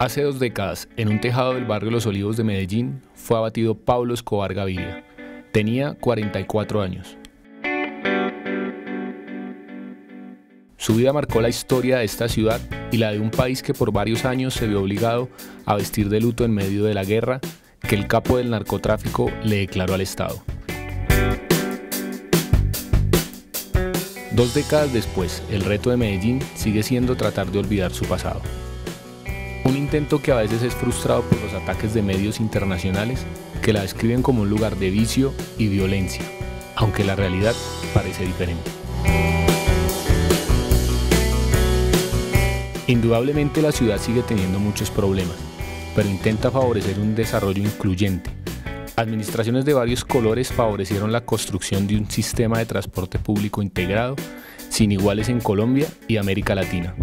Hace 2 décadas, en un tejado del barrio Los Olivos de Medellín, fue abatido Pablo Escobar Gaviria. Tenía 44 años. Su vida marcó la historia de esta ciudad y la de un país que por varios años se vio obligado a vestir de luto en medio de la guerra que el capo del narcotráfico le declaró al Estado. 2 décadas después, el reto de Medellín sigue siendo tratar de olvidar su pasado. Un intento que a veces es frustrado por los ataques de medios internacionales que la describen como un lugar de vicio y violencia, aunque la realidad parece diferente. Indudablemente la ciudad sigue teniendo muchos problemas, pero intenta favorecer un desarrollo incluyente. Administraciones de varios colores favorecieron la construcción de un sistema de transporte público integrado, sin iguales en Colombia y América Latina.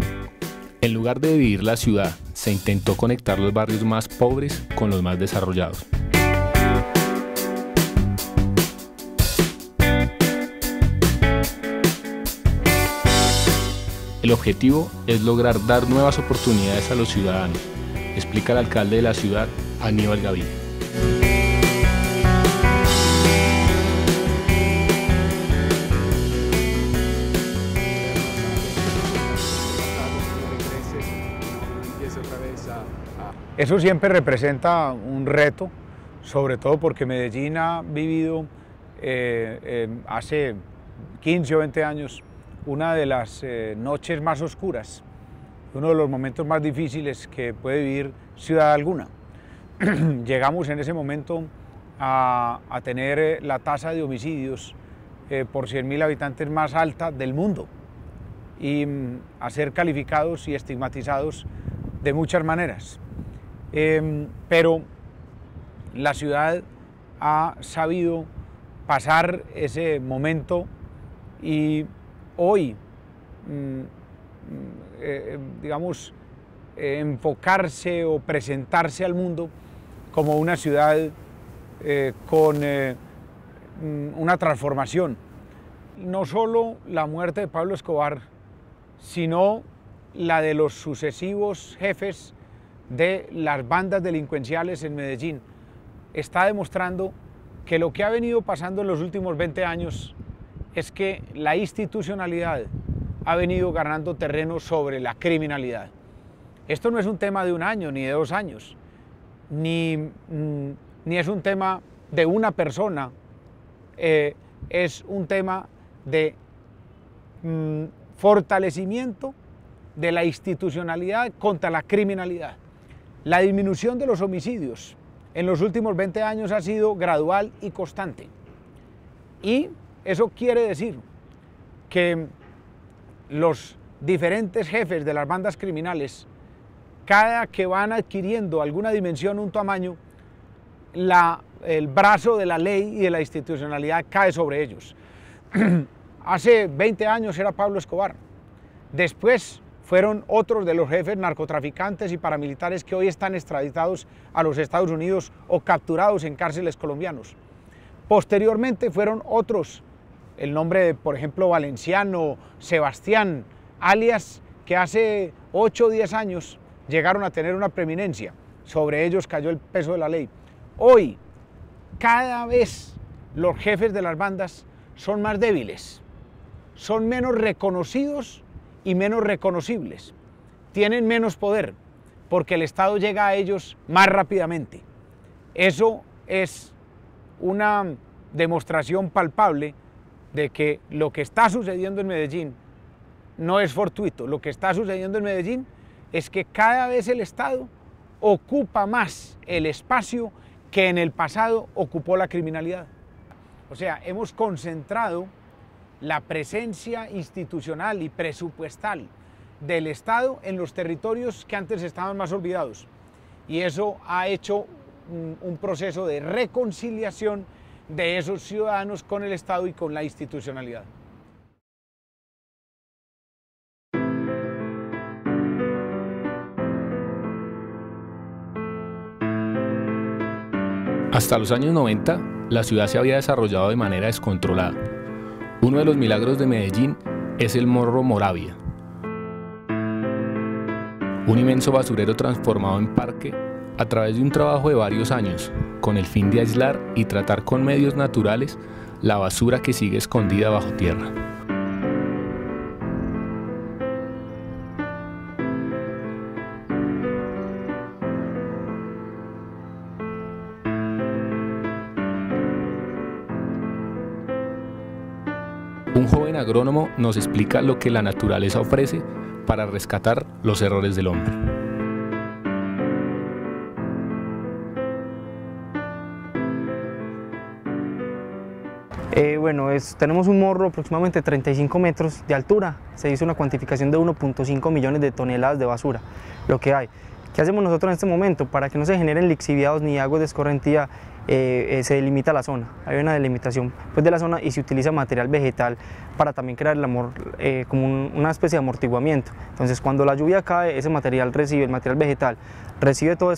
En lugar de dividir la ciudad, se intentó conectar los barrios más pobres con los más desarrollados. El objetivo es lograr dar nuevas oportunidades a los ciudadanos, explica el alcalde de la ciudad, Aníbal Gaviria. Eso siempre representa un reto, sobre todo porque Medellín ha vivido hace 15 o 20 años una de las noches más oscuras, uno de los momentos más difíciles que puede vivir ciudad alguna. Llegamos en ese momento a tener la tasa de homicidios por 100.000 habitantes más alta del mundo y a ser calificados y estigmatizados de muchas maneras. Pero la ciudad ha sabido pasar ese momento y hoy, digamos, enfocarse o presentarse al mundo como una ciudad con una transformación. No solo la muerte de Pablo Escobar, sino la de los sucesivos jefes de las bandas delincuenciales en Medellín, está demostrando que lo que ha venido pasando en los últimos 20 años es que la institucionalidad ha venido ganando terreno sobre la criminalidad. Esto no es un tema de 1 año, ni de 2 años, ni es un tema de una persona, es un tema de fortalecimiento de la institucionalidad contra la criminalidad. La disminución de los homicidios en los últimos 20 años ha sido gradual y constante. Y eso quiere decir que los diferentes jefes de las bandas criminales, cada que van adquiriendo alguna dimensión, un tamaño, el brazo de la ley y de la institucionalidad cae sobre ellos. Hace 20 años era Pablo Escobar, después fueron otros de los jefes narcotraficantes y paramilitares que hoy están extraditados a los Estados Unidos o capturados en cárceles colombianos. Posteriormente fueron otros, el nombre de, por ejemplo, Valenciano, Sebastián, alias que hace 8 o 10 años llegaron a tener una preeminencia. Sobre ellos cayó el peso de la ley. Hoy, cada vez los jefes de las bandas son más débiles, son menos reconocidos y menos reconocibles, tienen menos poder porque el Estado llega a ellos más rápidamente. Eso es una demostración palpable de que lo que está sucediendo en Medellín no es fortuito. Lo que está sucediendo en Medellín es que cada vez el Estado ocupa más el espacio que en el pasado ocupó la criminalidad. O sea, hemos concentrado la presencia institucional y presupuestal del Estado en los territorios que antes estaban más olvidados. Y eso ha hecho un proceso de reconciliación de esos ciudadanos con el Estado y con la institucionalidad. Hasta los años 90, la ciudad se había desarrollado de manera descontrolada. Uno de los milagros de Medellín es el Morro Moravia, un inmenso basurero transformado en parque a través de un trabajo de varios años, con el fin de aislar y tratar con medios naturales la basura que sigue escondida bajo tierra. Un joven agrónomo nos explica lo que la naturaleza ofrece para rescatar los errores del hombre. Tenemos un morro aproximadamente 35 metros de altura. Se hizo una cuantificación de 1.5 millones de toneladas de basura, lo que hay. ¿Qué hacemos nosotros en este momento? Para que no se generen lixiviados ni aguas de escorrentía, se delimita la zona. Hay una delimitación pues, de la zona y se utiliza material vegetal para también crear como una especie de amortiguamiento. Entonces, cuando la lluvia cae, ese material recibe, el material vegetal recibe toda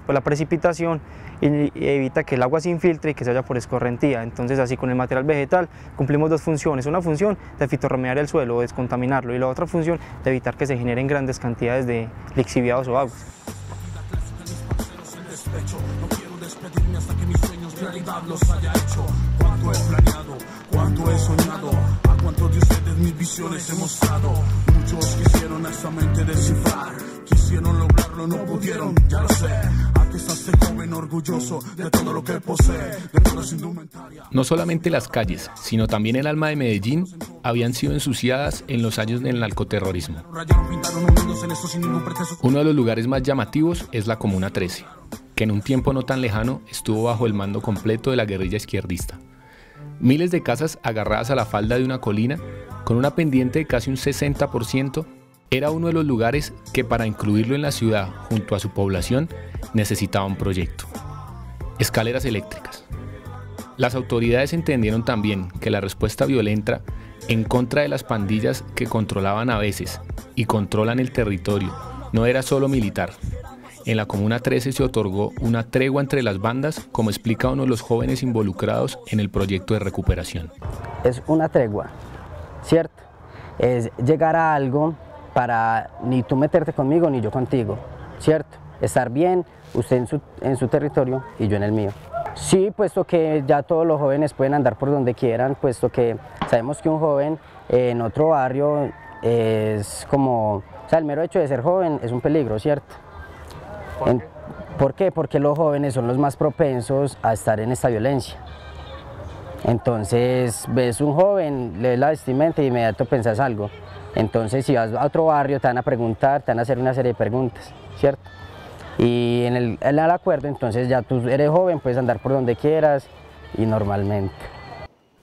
la precipitación y evita que el agua se infiltre y que se vaya por escorrentía. Entonces, así con el material vegetal cumplimos dos funciones: una función de fitorremear el suelo o descontaminarlo, y la otra función de evitar que se generen grandes cantidades de lixiviados o aguas. Cuánto he planeado, cuánto he soñado, a cuántos de ustedes mis visiones he mostrado. Muchos quisieron esa mente descifrar, quisieron lograrlo, no pudieron, ya lo sé. Aquí está este joven orgulloso de todo lo que posee, de toda su indumentaria. No solamente las calles, sino también el alma de Medellín habían sido ensuciadas en los años del narcoterrorismo. Uno de los lugares más llamativos es la Comuna 13, que en un tiempo no tan lejano estuvo bajo el mando completo de la guerrilla izquierdista. Miles de casas agarradas a la falda de una colina, con una pendiente de casi un 60%, era uno de los lugares que para incluirlo en la ciudad junto a su población necesitaba un proyecto. Escaleras eléctricas. Las autoridades entendieron también que la respuesta violenta en contra de las pandillas que controlaban a veces y controlan el territorio no era solo militar. En la Comuna 13 se otorgó una tregua entre las bandas, como explica uno de los jóvenes involucrados en el proyecto de recuperación. Es una tregua, ¿cierto? Es llegar a algo para ni tú meterte conmigo ni yo contigo, ¿cierto? Estar bien, usted en su territorio y yo en el mío. Sí, puesto que ya todos los jóvenes pueden andar por donde quieran, puesto que sabemos que un joven en otro barrio es como, o sea, el mero hecho de ser joven es un peligro, ¿cierto? ¿Por qué? Porque los jóvenes son los más propensos a estar en esta violencia. Entonces, ves un joven, lees la vestimenta y de inmediato pensás algo. Entonces, si vas a otro barrio, te van a preguntar, te van a hacer una serie de preguntas, ¿cierto? Y en el acuerdo, entonces ya tú eres joven, puedes andar por donde quieras y normalmente.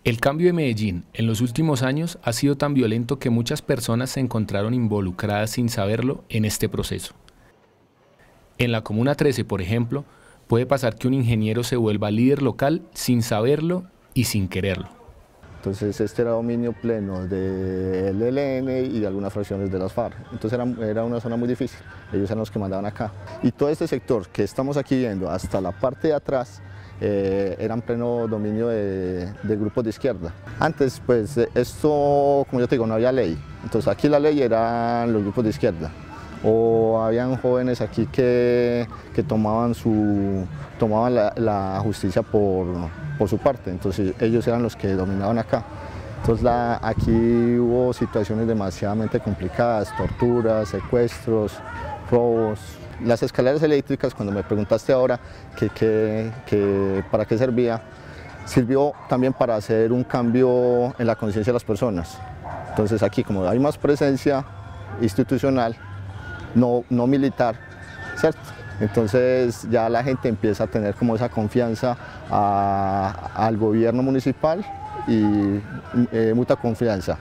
El cambio de Medellín en los últimos años ha sido tan violento que muchas personas se encontraron involucradas sin saberlo en este proceso. En la Comuna 13, por ejemplo, puede pasar que un ingeniero se vuelva líder local sin saberlo y sin quererlo. Entonces este era dominio pleno del ELN y de algunas fracciones de las FARC. Entonces era una zona muy difícil, ellos eran los que mandaban acá. Y todo este sector que estamos aquí viendo hasta la parte de atrás era en pleno dominio de grupos de izquierda. Antes pues esto, como yo te digo, no había ley. Entonces aquí la ley eran los grupos de izquierda. O habían jóvenes aquí que tomaban la justicia por su parte, entonces ellos eran los que dominaban acá. Entonces aquí hubo situaciones demasiadamente complicadas, torturas, secuestros, robos. Las escaleras eléctricas, cuando me preguntaste ahora para qué servía, sirvió también para hacer un cambio en la conciencia de las personas. Entonces aquí, como hay más presencia institucional, no militar, ¿cierto? Entonces ya la gente empieza a tener como esa confianza al gobierno municipal y mucha confianza.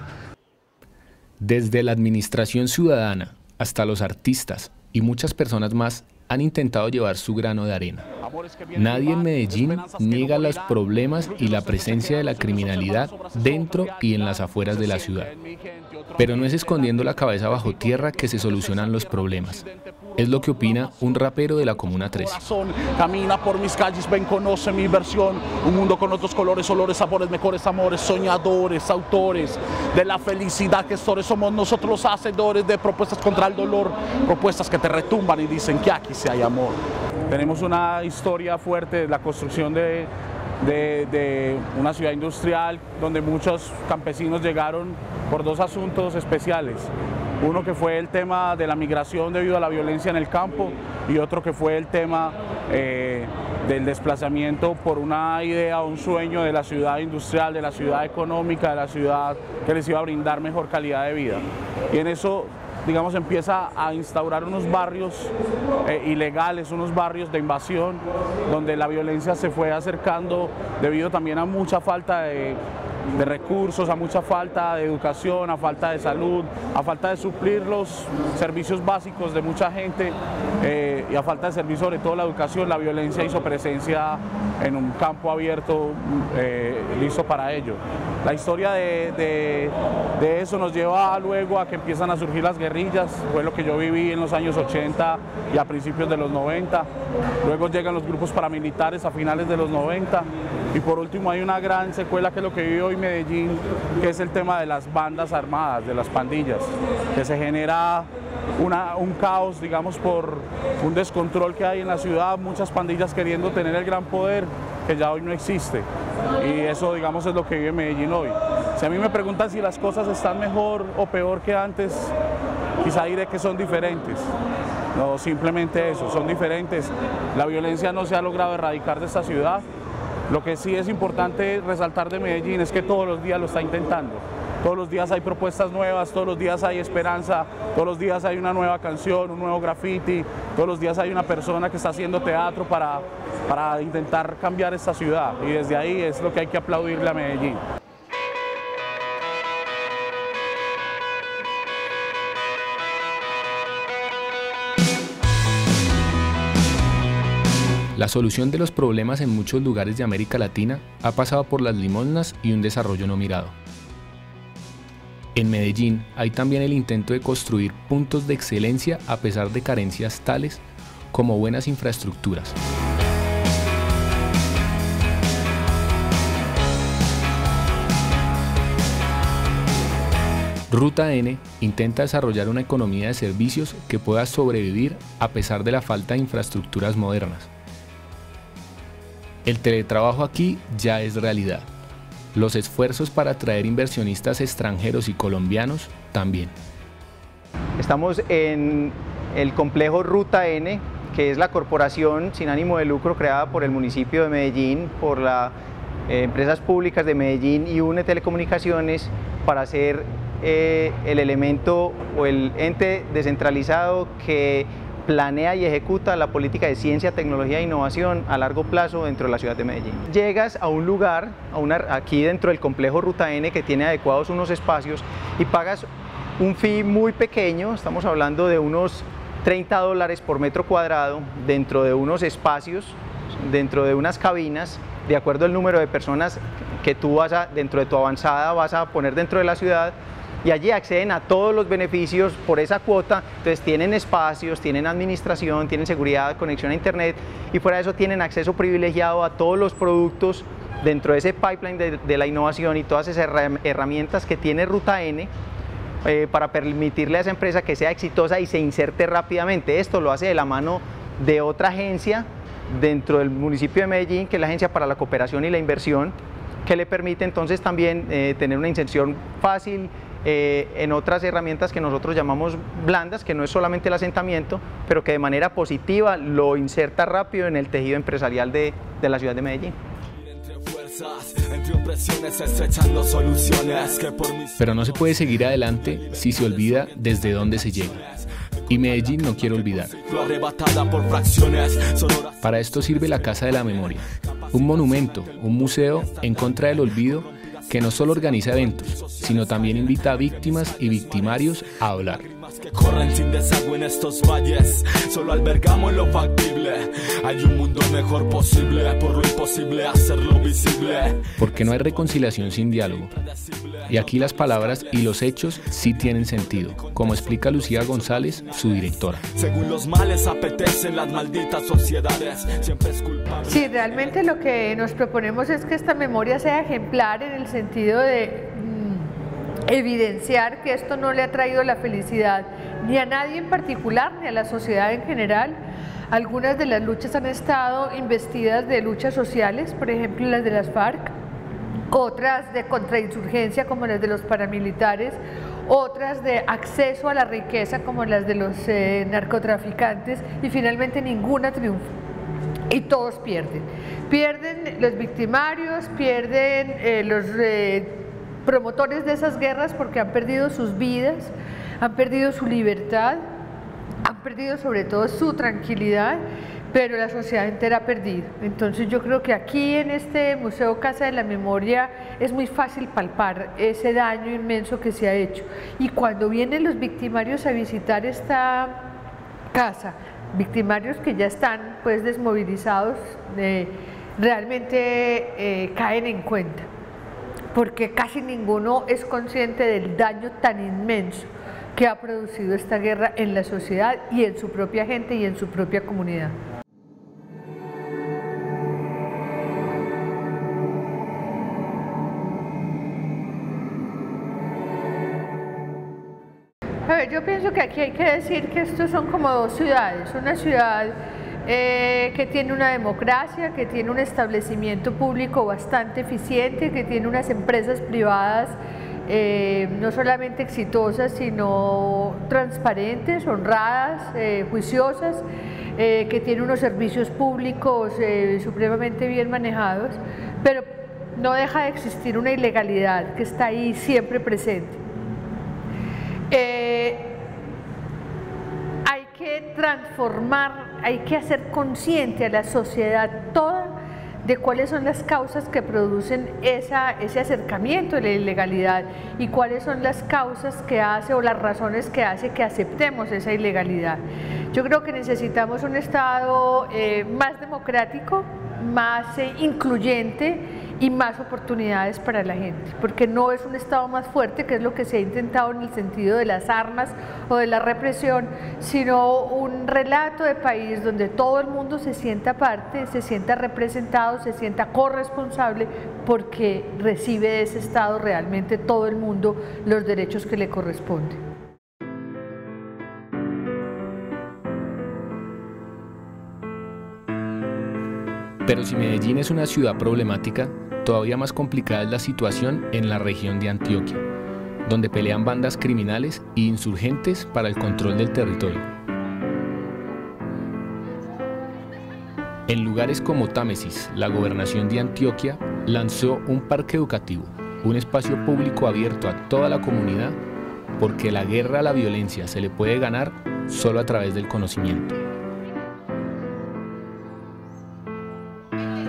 Desde la administración ciudadana hasta los artistas y muchas personas más han intentado llevar su grano de arena. Nadie en Medellín niega los problemas y la presencia de la criminalidad dentro y en las afueras de la ciudad. Pero no es escondiendo la cabeza bajo tierra que se solucionan los problemas. Es lo que opina un rapero de la Comuna 13. Camina por mis calles, ven, conoce mi versión. Un mundo con otros colores, olores, sabores, mejores amores, soñadores, autores de la felicidad, gestores. Somos nosotros los hacedores de propuestas contra el dolor, propuestas que te retumban y dicen que aquí sí hay amor. Tenemos una historia fuerte de la construcción de una ciudad industrial donde muchos campesinos llegaron por dos asuntos especiales. Uno que fue el tema de la migración debido a la violencia en el campo y otro que fue el tema del desplazamiento por una idea o un sueño de la ciudad industrial, de la ciudad económica, de la ciudad que les iba a brindar mejor calidad de vida. Y en eso, digamos, empieza a instaurar unos barrios ilegales, unos barrios de invasión, donde la violencia se fue acercando debido también a mucha falta de recursos, a mucha falta de educación, a falta de salud, a falta de suplir los servicios básicos de mucha gente y a falta de servir sobre todo la educación. La violencia hizo presencia en un campo abierto listo para ello. La historia de eso nos lleva luego a que empiezan a surgir las guerrillas, fue lo que yo viví en los años 80 y a principios de los 90, luego llegan los grupos paramilitares a finales de los 90 y por último hay una gran secuela que es lo que vive hoy Medellín, que es el tema de las bandas armadas, de las pandillas, que se genera un caos, digamos, por un descontrol que hay en la ciudad, muchas pandillas queriendo tener el gran poder que ya hoy no existe. Y eso, digamos, es lo que vive Medellín hoy. Si a mí me preguntan si las cosas están mejor o peor que antes, quizá diré que son diferentes. No, simplemente eso, son diferentes. La violencia no se ha logrado erradicar de esta ciudad. Lo que sí es importante resaltar de Medellín es que todos los días lo está intentando. Todos los días hay propuestas nuevas, todos los días hay esperanza, todos los días hay una nueva canción, un nuevo graffiti, todos los días hay una persona que está haciendo teatro para intentar cambiar esta ciudad. Y desde ahí es lo que hay que aplaudirle a Medellín. La solución de los problemas en muchos lugares de América Latina ha pasado por las limosnas y un desarrollo no mirado. En Medellín hay también el intento de construir puntos de excelencia a pesar de carencias tales como buenas infraestructuras. Ruta N intenta desarrollar una economía de servicios que pueda sobrevivir a pesar de la falta de infraestructuras modernas. El teletrabajo aquí ya es realidad. Los esfuerzos para atraer inversionistas extranjeros y colombianos también. Estamos en el complejo Ruta N, que es la corporación sin ánimo de lucro creada por el municipio de Medellín, por las empresas públicas de Medellín y UNE Telecomunicaciones, para ser el elemento o el ente descentralizado que planea y ejecuta la política de ciencia, tecnología e innovación a largo plazo dentro de la ciudad de Medellín. Llegas a un lugar, aquí dentro del complejo Ruta N, que tiene adecuados unos espacios, y pagas un fee muy pequeño, estamos hablando de unos $30 por metro cuadrado, dentro de unos espacios, dentro de unas cabinas, de acuerdo al número de personas que tú dentro de tu avanzada vas a poner dentro de la ciudad, y allí acceden a todos los beneficios por esa cuota. Entonces tienen espacios, tienen administración, tienen seguridad, conexión a internet, y fuera de eso tienen acceso privilegiado a todos los productos dentro de ese pipeline de la innovación y todas esas herramientas que tiene Ruta N para permitirle a esa empresa que sea exitosa y se inserte rápidamente. Esto lo hace de la mano de otra agencia dentro del municipio de Medellín, que es la Agencia para la Cooperación y la Inversión, que le permite entonces también tener una inserción fácil en otras herramientas que nosotros llamamos blandas, que no es solamente el asentamiento, pero que de manera positiva lo inserta rápido en el tejido empresarial de la ciudad de Medellín. Pero no se puede seguir adelante si se olvida desde dónde se llega. Y Medellín no quiere olvidar. Para esto sirve la Casa de la Memoria, un monumento, un museo en contra del olvido que no solo organiza eventos, sino también invita a víctimas y victimarios a hablar. Que corren sin desagüe en estos valles, solo albergamos lo factible. Hay un mundo mejor posible, por lo imposible hacerlo visible. Porque no hay reconciliación sin diálogo. Y aquí las palabras y los hechos sí tienen sentido, como explica Lucía González, su directora. Según los males apetecen las malditas sociedades, siempre es culpable. Sí, realmente lo que nos proponemos es que esta memoria sea ejemplar en el sentido de evidenciar que esto no le ha traído la felicidad ni a nadie en particular, ni a la sociedad en general. Algunas de las luchas han estado investidas de luchas sociales, por ejemplo las de las FARC, otras de contrainsurgencia como las de los paramilitares, otras de acceso a la riqueza como las de los narcotraficantes, y finalmente ninguna triunfa. Y todos pierden. Pierden los victimarios, pierden los promotores de esas guerras porque han perdido sus vidas, han perdido su libertad, han perdido sobre todo su tranquilidad, pero la sociedad entera ha perdido. Entonces yo creo que aquí en este Museo Casa de la Memoria es muy fácil palpar ese daño inmenso que se ha hecho. Y cuando vienen los victimarios a visitar esta casa, victimarios que ya están pues desmovilizados, realmente caen en cuenta, porque casi ninguno es consciente del daño tan inmenso que ha producido esta guerra en la sociedad y en su propia gente y en su propia comunidad. A ver, yo pienso que aquí hay que decir que estos son como dos ciudades, una ciudad que tiene una democracia, que tiene un establecimiento público bastante eficiente, que tiene unas empresas privadas no solamente exitosas, sino transparentes, honradas, juiciosas, que tiene unos servicios públicos supremamente bien manejados, pero no deja de existir una ilegalidad que está ahí siempre presente. Hay que transformar, hay que hacer consciente a la sociedad toda de cuáles son las causas que producen ese acercamiento a la ilegalidad y cuáles son las causas que hace o las razones que hace que aceptemos esa ilegalidad. Yo creo que necesitamos un Estado más democrático, más incluyente y más oportunidades para la gente, porque no es un Estado más fuerte, que es lo que se ha intentado en el sentido de las armas o de la represión, sino un relato de país donde todo el mundo se sienta parte, se sienta representado, se sienta corresponsable, porque recibe de ese Estado realmente todo el mundo los derechos que le corresponden. Pero si Medellín es una ciudad problemática, todavía más complicada es la situación en la región de Antioquia, donde pelean bandas criminales e insurgentes para el control del territorio. En lugares como Támesis, la gobernación de Antioquia lanzó un parque educativo, un espacio público abierto a toda la comunidad, porque la guerra a la violencia se le puede ganar solo a través del conocimiento.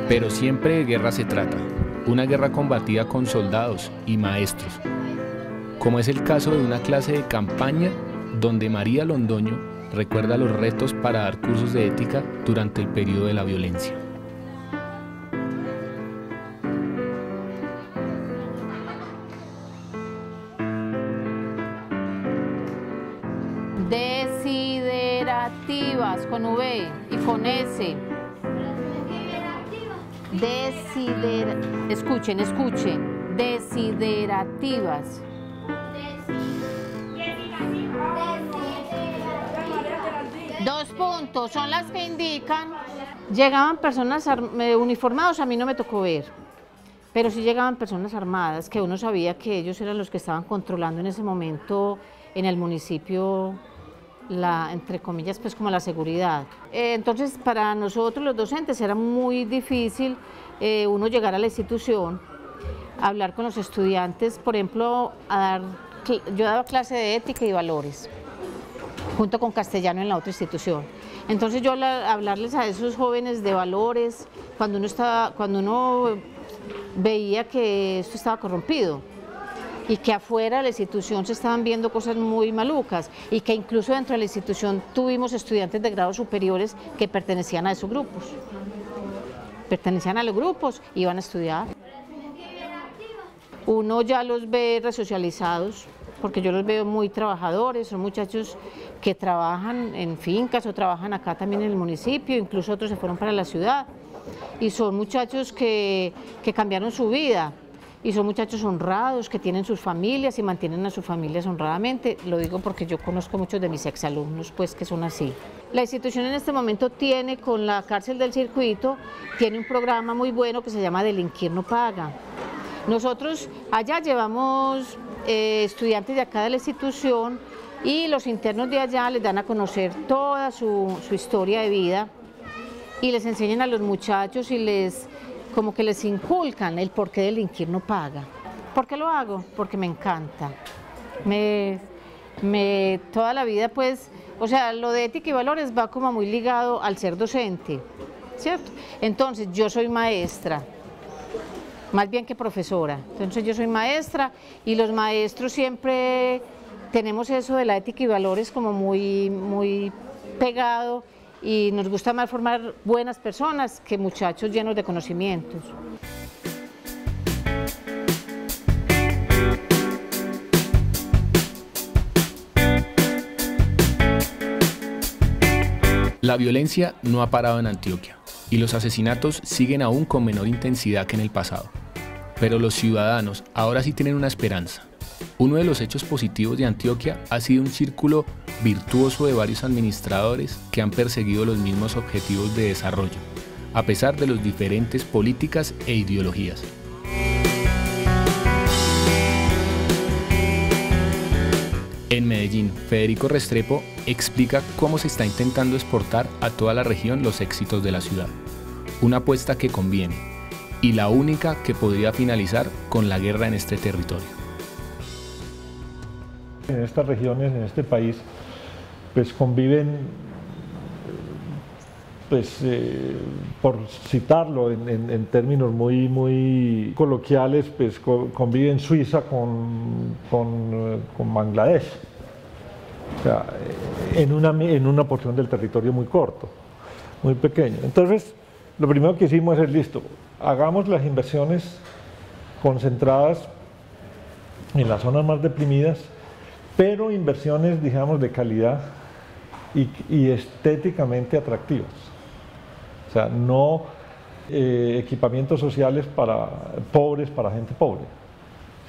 Pero siempre de guerra se trata, una guerra combatida con soldados y maestros, como es el caso de una clase de campaña donde María Londoño recuerda los retos para dar cursos de ética durante el periodo de la violencia. Desiderativas con V y con S. Escuchen, desiderativas. Dos puntos, son las que indican. Llegaban personas uniformadas, a mí no me tocó ver, pero sí llegaban personas armadas, que uno sabía que ellos eran los que estaban controlando en ese momento en el municipio, entre comillas, pues como la seguridad. Entonces para nosotros los docentes era muy difícil uno llegar a la institución, hablar con los estudiantes, por ejemplo, yo daba clase de ética y valores, junto con castellano en la otra institución. Entonces yo hablarles a esos jóvenes de valores, cuando uno veía que esto estaba corrompido, y que afuera de la institución se estaban viendo cosas muy malucas, y que incluso dentro de la institución tuvimos estudiantes de grados superiores que pertenecían a esos grupos. Pertenecían a los grupos, iban a estudiar. uno ya los ve resocializados, porque yo los veo muy trabajadores, son muchachos que trabajan en fincas o trabajan acá también en el municipio, incluso otros se fueron para la ciudad, y son muchachos que cambiaron su vida, y son muchachos honrados, que tienen sus familias y mantienen a sus familias honradamente. Lo digo porque yo conozco muchos de mis exalumnos, pues, que son así. La institución en este momento tiene, con la cárcel del circuito, tiene un programa muy bueno que se llama Delinquir no paga. Nosotros allá llevamos estudiantes de acá de la institución y los internos de allá les dan a conocer toda su historia de vida y les enseñan a los muchachos y como que les inculcan el por qué delinquir no paga. ¿Por qué lo hago? Porque me encanta. Toda la vida, pues, o sea, lo de ética y valores va como muy ligado al ser docente, ¿cierto? Entonces, yo soy maestra, más bien que profesora. Entonces yo soy maestra y los maestros siempre tenemos eso de la ética y valores como muy pegado y nos gusta más formar buenas personas que muchachos llenos de conocimientos. La violencia no ha parado en Antioquia y los asesinatos siguen aún con menor intensidad que en el pasado. Pero los ciudadanos ahora sí tienen una esperanza. Uno de los hechos positivos de Antioquia ha sido un círculo virtuoso de varios administradores que han perseguido los mismos objetivos de desarrollo, a pesar de las diferentes políticas e ideologías. En Medellín, Federico Restrepo explica cómo se está intentando exportar a toda la región los éxitos de la ciudad. Una apuesta que conviene, y la única que podría finalizar con la guerra en este territorio. En estas regiones, en este país, pues conviven, pues por citarlo en términos muy coloquiales, pues conviven Suiza con Bangladesh, o sea, en una porción del territorio muy corto, muy pequeño. Entonces, lo primero que hicimos es, listo, hagamos las inversiones concentradas en las zonas más deprimidas, pero inversiones, digamos, de calidad y estéticamente atractivas. O sea, no equipamientos sociales para pobres, para gente pobre,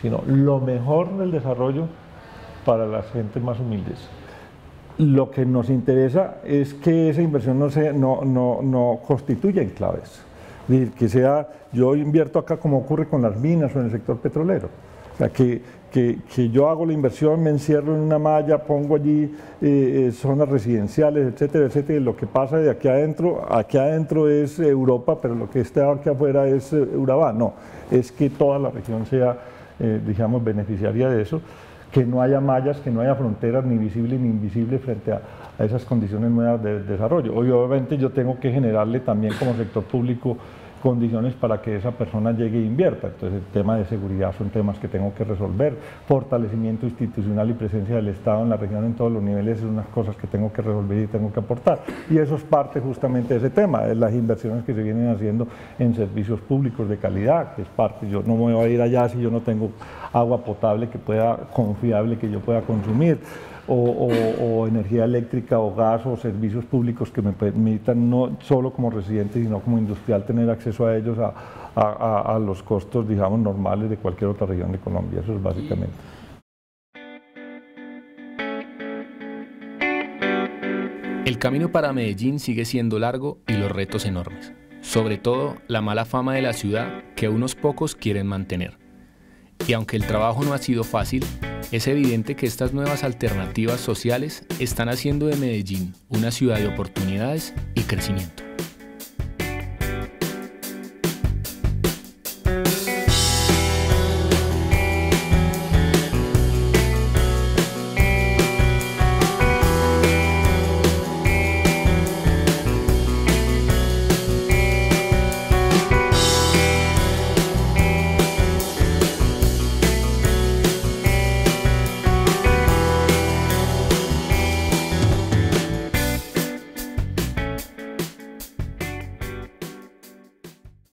sino lo mejor del desarrollo para las gentes más humildes. Lo que nos interesa es que esa inversión no constituya enclaves. Es decir, que sea, yo invierto acá como ocurre con las minas o en el sector petrolero. O sea, que yo hago la inversión, me encierro en una malla, pongo allí zonas residenciales, etcétera, etcétera, y lo que pasa de aquí adentro es Europa, pero lo que está aquí afuera es Urabá. No, es que toda la región sea, digamos, beneficiaria de eso, que no haya mallas, que no haya fronteras ni visibles ni invisibles frente a esas condiciones nuevas de desarrollo. Obviamente yo tengo que generarle también como sector público condiciones para que esa persona llegue e invierta. Entonces el tema de seguridad son temas que tengo que resolver, fortalecimiento institucional y presencia del Estado en la región en todos los niveles son unas cosas que tengo que resolver y tengo que aportar. Y eso es parte justamente de ese tema, de las inversiones que se vienen haciendo en servicios públicos de calidad, que es parte. Yo no me voy a ir allá si yo no tengo agua potable confiable que yo pueda consumir. O energía eléctrica o gas o servicios públicos que me permitan no solo como residente sino como industrial tener acceso a ellos a los costos, digamos, normales de cualquier otra región de Colombia. Eso es básicamente. El camino para Medellín sigue siendo largo y los retos enormes, sobre todo la mala fama de la ciudad que unos pocos quieren mantener. Y aunque el trabajo no ha sido fácil, es evidente que estas nuevas alternativas sociales están haciendo de Medellín una ciudad de oportunidades y crecimiento.